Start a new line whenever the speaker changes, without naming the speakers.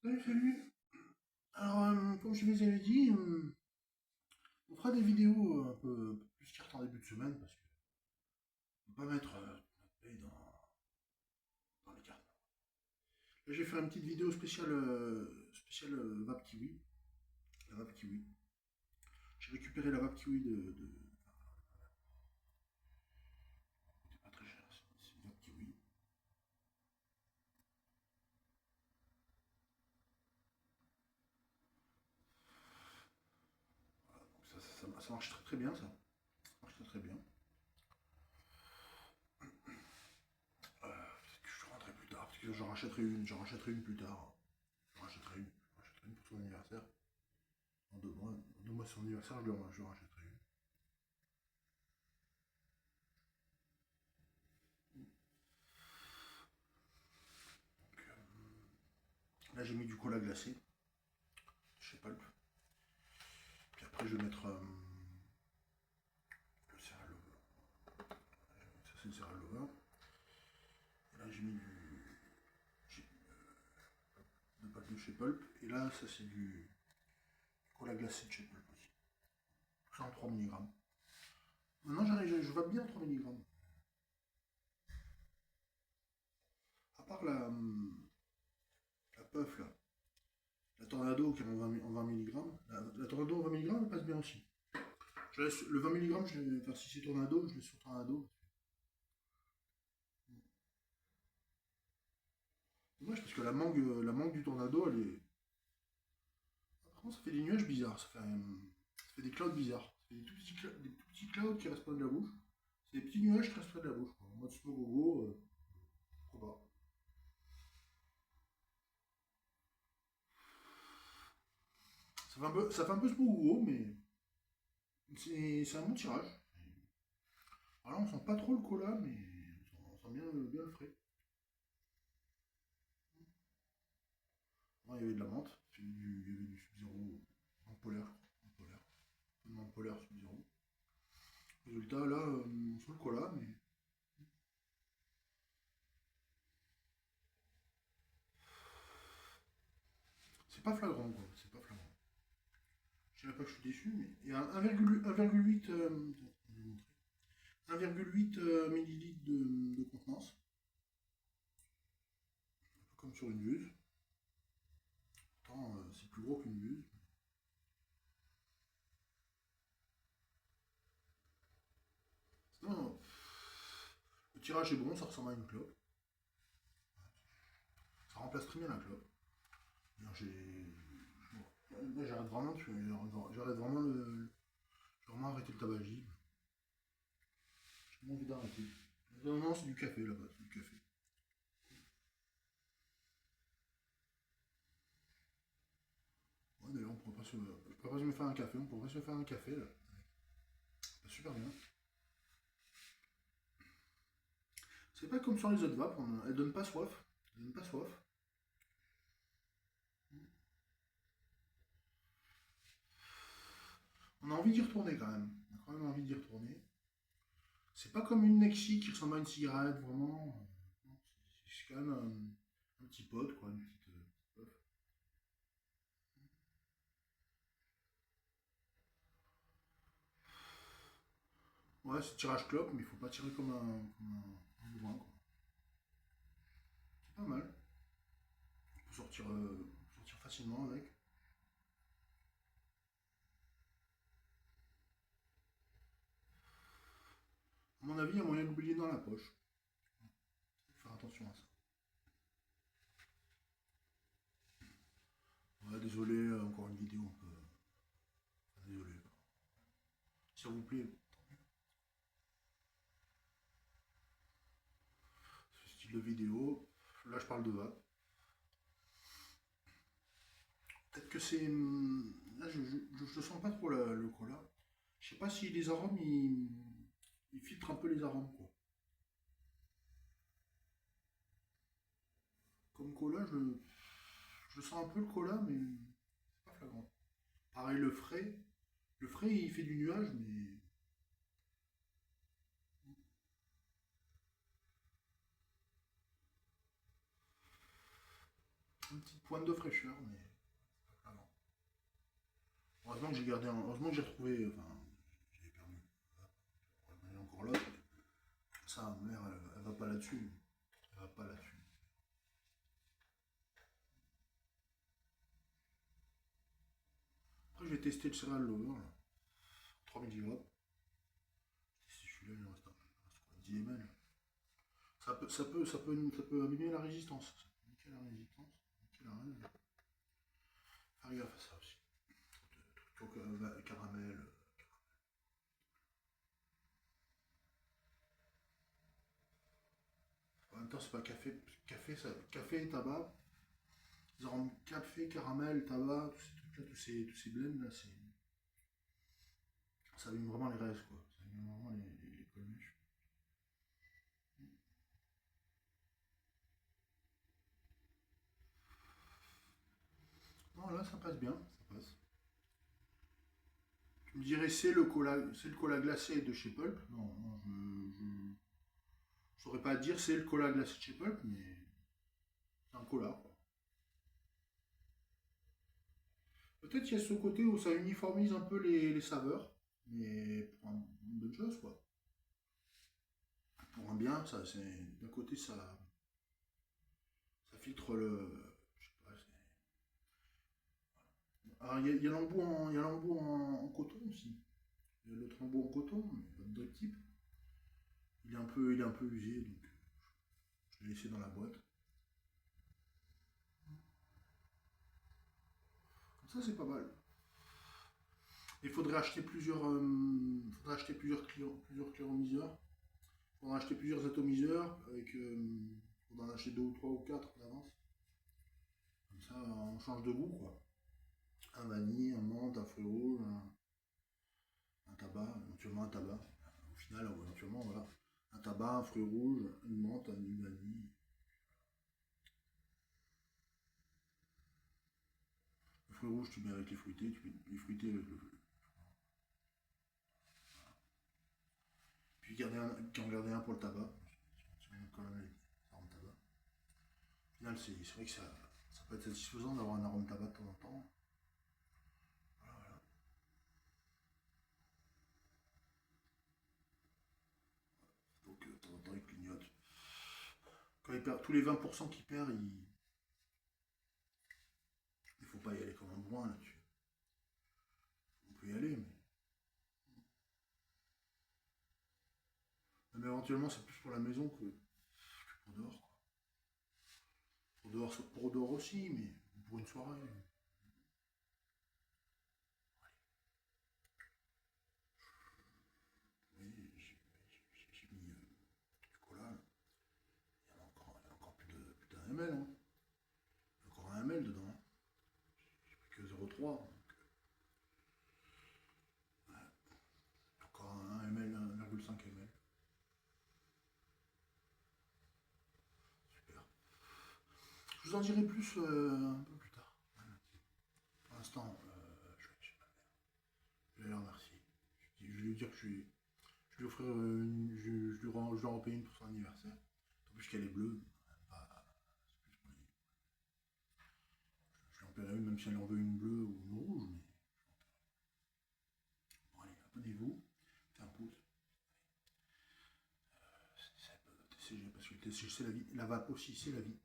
Salut, salut. Alors, comme je vous avais dit, on fera des vidéos un peu plus cartes en début de semaine parce que on peut pas mettre notre paye dans les cartes. Là, j'ai fait une petite vidéo spéciale Vape Kiwi. La Vape Kiwi. J'ai récupéré la Vape Kiwi c'était pas très cher, c'est une Vape Kiwi. Voilà, donc ça marche très très bien, ça. Ça marche très très bien. Peut-être que je rentrerai plus tard, parce que j'en rachèterai une plus tard. J'en rachèterai une pour son anniversaire. Dans 2 mois c'est son anniversaire, je le rachèterai une. Donc, là, j'ai mis du cola glacé, chez Pulp. Puis après, je vais mettre le céréal lover. Ça, c'est le céréal lover. Et là, j'ai mis de pâte de chez Pulp. Et là, ça, c'est du cola glacé de chez Pulp aussi. Tout ça en 3 mg. Maintenant, je vape bien 3 mg. À part la puff, là. La Tornado qui est en 20 mg. La Tornado en 20 mg, elle passe bien aussi. Le 20 mg, enfin, si c'est Tornado, je laisse sur Tornado. C'est dommage parce que la mangue du Tornado, elle est. Par contre, ça fait des nuages bizarres. Ça fait des clouds bizarres. Ça fait des tout petits clouds qui restent près de la bouche. C'est des petits nuages qui restent près de la bouche, quoi. En mode smoke go, pourquoi pas. Ça fait un peu smoke go, mais c'est un bon tirage. Alors là, on sent pas trop le cola, mais on sent bien le frais. Avant, il y avait de la menthe, il y avait du Sub-Zero en polaire. En polaire. En polaire Sub-Zero. Résultat, là, on sent le cola, mais c'est pas flagrant, quoi. C'est pas flagrant. Je dirais pas que je suis déçu, mais il y a 1,8 je vais vous montrer. 1,8 millilitres de contenance, un peu comme sur une buse. Pourtant, c'est plus gros qu'une buse. Non, le tirage est bon, ça ressemble à une clope. Ça remplace très bien la clope. Là, je vais vraiment arrêter le tabagisme. J'ai vraiment envie d'arrêter. Non, non, c'est du café là-bas, c'est du café. Ouais, d'ailleurs, je pourrais pas se me faire un café, on pourrait pas se faire un café là. C'est super bien. C'est pas comme sur les autres vapes, elles donnent pas soif. Elles donnent pas soif. On a envie d'y retourner quand même. On a quand même envie d'y retourner. C'est pas comme une Nexi qui ressemble à une cigarette, vraiment. Non, c'est quand même un petit pote, quoi, une petite puff. Ouais, c'est tirage clope, mais il faut pas tirer comme un bourrin, quoi. C'est pas mal. On peut sortir facilement avec. À mon avis, il y a moyen de l'oublier dans la poche. Faut faire attention à ça. Ouais, désolé, encore une vidéo un peu. Enfin, désolé. S'il vous plaît, ce style de vidéo. Là, je parle de vape. Peut-être que c'est. Là, je sens pas trop le cola. Je sais pas si les arômes, ils filtrent un peu les arômes, quoi. Comme cola, je sens un peu le cola, mais c'est pas flagrant. Pareil, le frais. Le frais, il fait du nuage, mais. une petite pointe de fraîcheur, mais pas grand. Heureusement que j'ai gardé, heureusement que j'ai retrouvé, enfin, j'ai perdu. Il y a encore l'autre. Ça, mère, elle va pas là-dessus. Elle va pas là-dessus. Après, j'ai testé le Cereal Lover, là. 3 mg. Si je suis là, il en reste quoi, 10 ml. Ça peut améliorer la résistance. Ça peut niquer la résistance. Niquer la résistance. Faire gaffe à ça aussi. Caramel. En même temps, c'est pas café. Café et tabac. Ils en rendent café, caramel, tabac, tous ces trucs-là, tous ces blends là, ça abîme vraiment les restes, quoi. Ça abîme vraiment les colmèches. Non, là, ça passe bien, ça passe. Tu me dirais, c'est le cola glacé de chez Pulp. Non, non, je saurais pas dire c'est le cola glacé de chez Pulp, mais c'est un cola, quoi. Peut-être qu'il y a ce côté où ça uniformise un peu les saveurs, mais pour une bonne chose, quoi. Pour un bien, ça, c'est d'un côté, ça filtre le. Je sais pas, alors, il y a l'embout en coton aussi. Il y a l'autre embout en coton, mais pas de d'autres type. Il est un peu usé, donc je l'ai laissé dans la boîte. Comme ça, c'est pas mal. Il faudrait acheter plusieurs clairomiseurs. Il faudrait acheter plusieurs atomiseurs. Il faudra en acheter deux ou trois ou quatre d'avance. Comme ça, on change de goût, quoi. Un vanille, un menthe, un fruit rouge, un tabac, éventuellement un tabac. Au final, éventuellement, voilà. Un tabac, un fruit rouge, une menthe, une vanille. Le fruit rouge, tu mets avec les fruités, tu mets les fruités avec le. Puis garder un pour le tabac. Si on quand même les arômes tabac. Au final, c'est vrai que ça peut être satisfaisant d'avoir un arôme tabac de temps en temps. Voilà, voilà. Donc, de temps en temps, il clignote. Quand il perd tous les 20% qu'il perd, il faut pas y aller comme un bourrin là-dessus. On peut y aller, mais éventuellement, c'est plus pour la maison que pour dehors, quoi. Pour dehors aussi, mais pour une soirée. Oui, j'ai mis du cola. Il y a encore plus d'un ml. Hein. Il y a encore un ml dedans. Hein. J'ai pris que 0,3. Encore un ml, 1,5 ml. Super. Je vous en dirai plus un peu plus tard. Pour l'instant, je vais la remercier. Je vais lui dire que je lui offrir je lui en repaye une pour son anniversaire. En plus qu'elle est bleue. Bah, je lui en paierai une même si elle en veut une bleue ou une rouge. Mais bon, allez, abonnez-vous. Faites un pouce. TCG, parce que le TCG c'est la vie. La vape aussi c'est la vie.